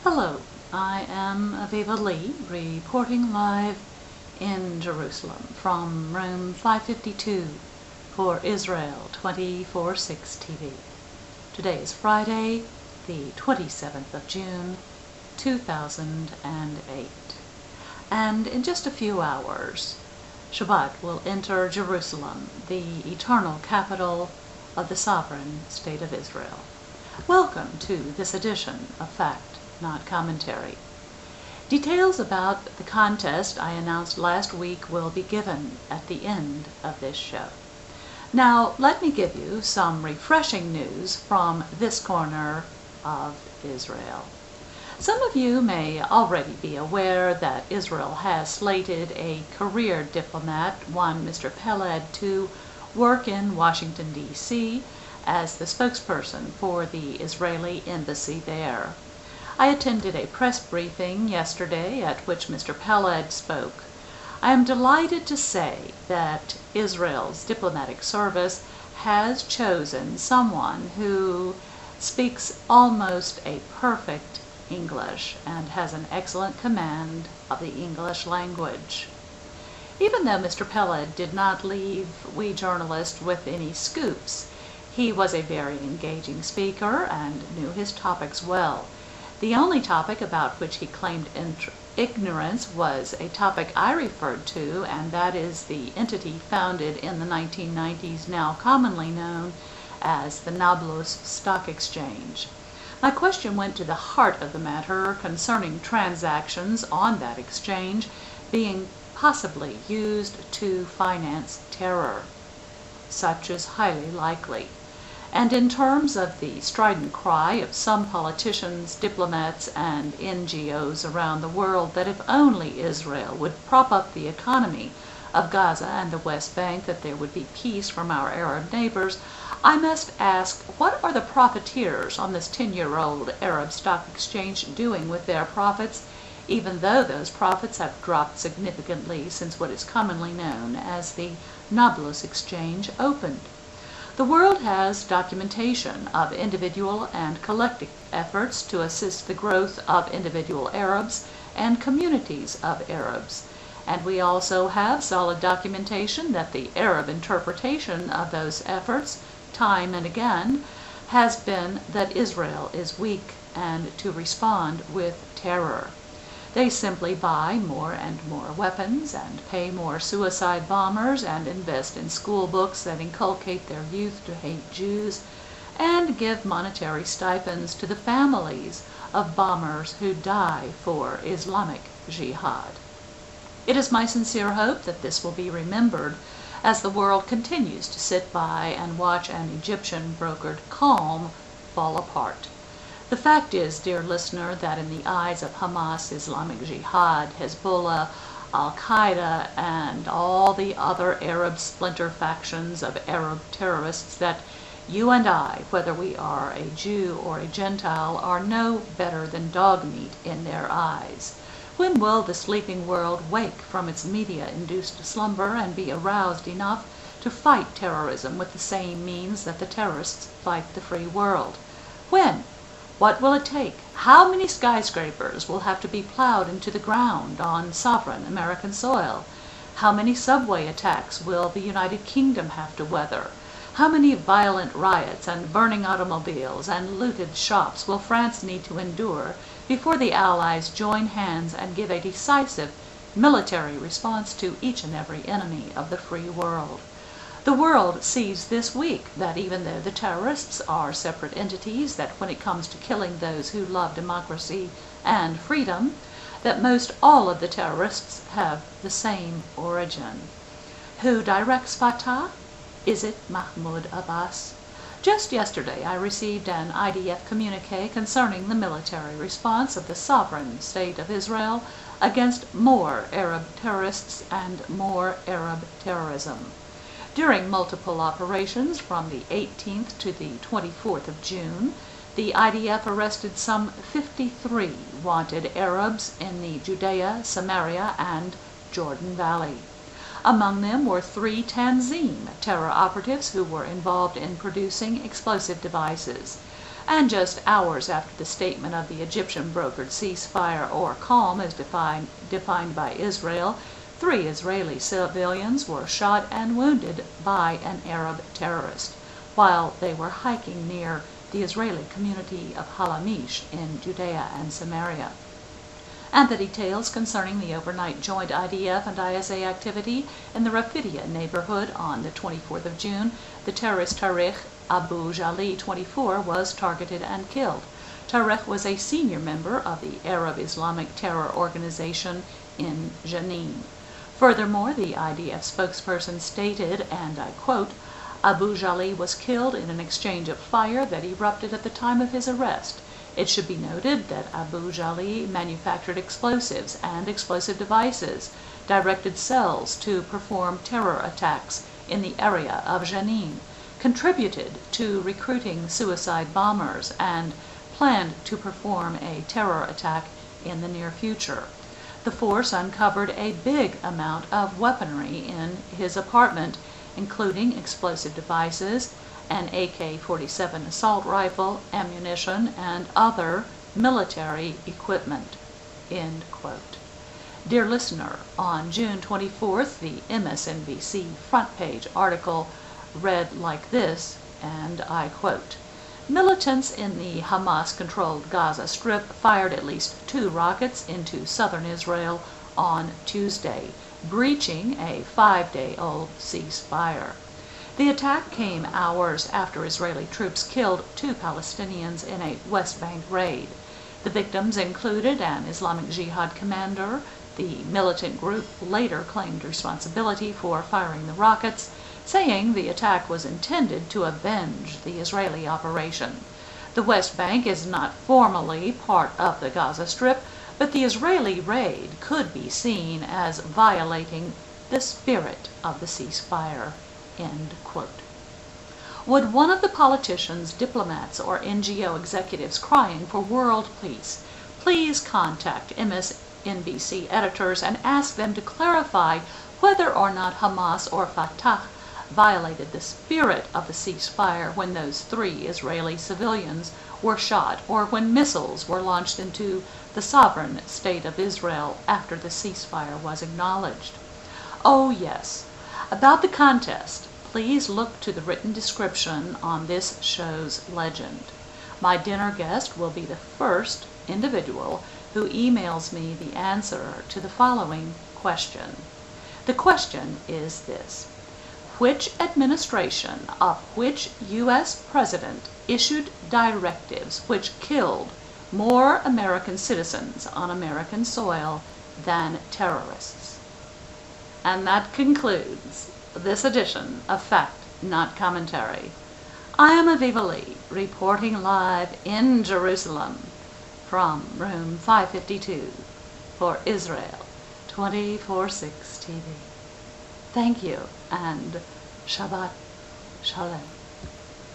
Hello, I am Aviva Lee, reporting live in Jerusalem from room 552 for Israel 24/6 TV. Today is Friday, the 27th of June, 2008. And in just a few hours, Shabbat will enter Jerusalem, the eternal capital of the sovereign state of Israel. Welcome to this edition of Fact, Not Commentary. Details about the contest I announced last week will be given at the end of this show. Now, let me give you some refreshing news from this corner of Israel. Some of you may already be aware that Israel has slated a career diplomat, one Mr. Peled, to work in Washington, D.C. as the spokesperson for the Israeli embassy there. I attended a press briefing yesterday at which Mr. Peled spoke. I am delighted to say that Israel's diplomatic service has chosen someone who speaks almost a perfect English and has an excellent command of the English language. Even though Mr. Peled did not leave we journalists with any scoops, he was a very engaging speaker and knew his topics well. The only topic about which he claimed ignorance was a topic I referred to, and that is the entity founded in the 1990s, now commonly known as the Nablus Stock Exchange. My question went to the heart of the matter concerning transactions on that exchange being possibly used to finance terror. Such is highly likely. And in terms of the strident cry of some politicians, diplomats, and NGOs around the world that if only Israel would prop up the economy of Gaza and the West Bank, that there would be peace from our Arab neighbors, I must ask, what are the profiteers on this 10-year-old Arab stock exchange doing with their profits, even though those profits have dropped significantly since what is commonly known as the Nablus Exchange opened? The world has documentation of individual and collective efforts to assist the growth of individual Arabs and communities of Arabs. And we also have solid documentation that the Arab interpretation of those efforts, time and again, has been that Israel is weak and to respond with terror. They simply buy more and more weapons and pay more suicide bombers and invest in school books that inculcate their youth to hate Jews and give monetary stipends to the families of bombers who die for Islamic jihad. It is my sincere hope that this will be remembered as the world continues to sit by and watch an Egyptian-brokered calm fall apart. The fact is, dear listener, that in the eyes of Hamas, Islamic Jihad, Hezbollah, Al-Qaeda, and all the other Arab splinter factions of Arab terrorists, that you and I, whether we are a Jew or a Gentile, are no better than dog meat in their eyes. When will the sleeping world wake from its media-induced slumber and be aroused enough to fight terrorism with the same means that the terrorists fight the free world? When? What will it take? How many skyscrapers will have to be plowed into the ground on sovereign American soil? How many subway attacks will the United Kingdom have to weather? How many violent riots and burning automobiles and looted shops will France need to endure before the Allies join hands and give a decisive military response to each and every enemy of the free world? The world sees this week that even though the terrorists are separate entities, that when it comes to killing those who love democracy and freedom, that most all of the terrorists have the same origin. Who directs Fatah? Is it Mahmoud Abbas? Just yesterday I received an IDF communique concerning the military response of the sovereign state of Israel against more Arab terrorists and more Arab terrorism. During multiple operations from the 18th to the 24th of June, the IDF arrested some 53 wanted Arabs in the Judea, Samaria, and Jordan Valley. Among them were 3 Tanzim terror operatives who were involved in producing explosive devices. And just hours after the statement of the Egyptian-brokered ceasefire or calm as defined by Israel, 3 Israeli civilians were shot and wounded by an Arab terrorist while they were hiking near the Israeli community of Halamish in Judea and Samaria. And the details concerning the overnight joint IDF and ISA activity in the Rafidia neighborhood on the 24th of June, the terrorist Tariq Abu Jali, 24, was targeted and killed. Tariq was a senior member of the Arab Islamic Terror Organization in Jenin. Furthermore, the IDF spokesperson stated, and I quote, "Abu Jali was killed in an exchange of fire that erupted at the time of his arrest. It should be noted that Abu Jali manufactured explosives and explosive devices, directed cells to perform terror attacks in the area of Jenin, contributed to recruiting suicide bombers, and planned to perform a terror attack in the near future. The force uncovered a big amount of weaponry in his apartment, including explosive devices, an AK-47 assault rifle, ammunition, and other military equipment." End quote. Dear listener, on June 24th, the MSNBC front page article read like this, and I quote, "Militants in the Hamas-controlled Gaza Strip fired at least 2 rockets into southern Israel on Tuesday, breaching a 5-day-old ceasefire. The attack came hours after Israeli troops killed 2 Palestinians in a West Bank raid. The victims included an Islamic Jihad commander. The militant group later claimed responsibility for firing the rockets, saying the attack was intended to avenge the Israeli operation. The West Bank is not formally part of the Gaza Strip, but the Israeli raid could be seen as violating the spirit of the ceasefire." End quote. Would one of the politicians, diplomats, or NGO executives crying for world peace please contact MSNBC editors and ask them to clarify whether or not Hamas or Fatah violated the spirit of the ceasefire when those 3 Israeli civilians were shot, or when missiles were launched into the sovereign state of Israel after the ceasefire was acknowledged? Oh yes, about the contest, please look to the written description on this show's legend. My dinner guest will be the first individual who emails me the answer to the following question. The question is this: which administration of which U.S. president issued directives which killed more American citizens on American soil than terrorists? And that concludes this edition of Fact Not Commentary. I am Aviva Lee, reporting live in Jerusalem from room 552 for Israel 24/6 TV. Thank you, and Shabbat Shalom.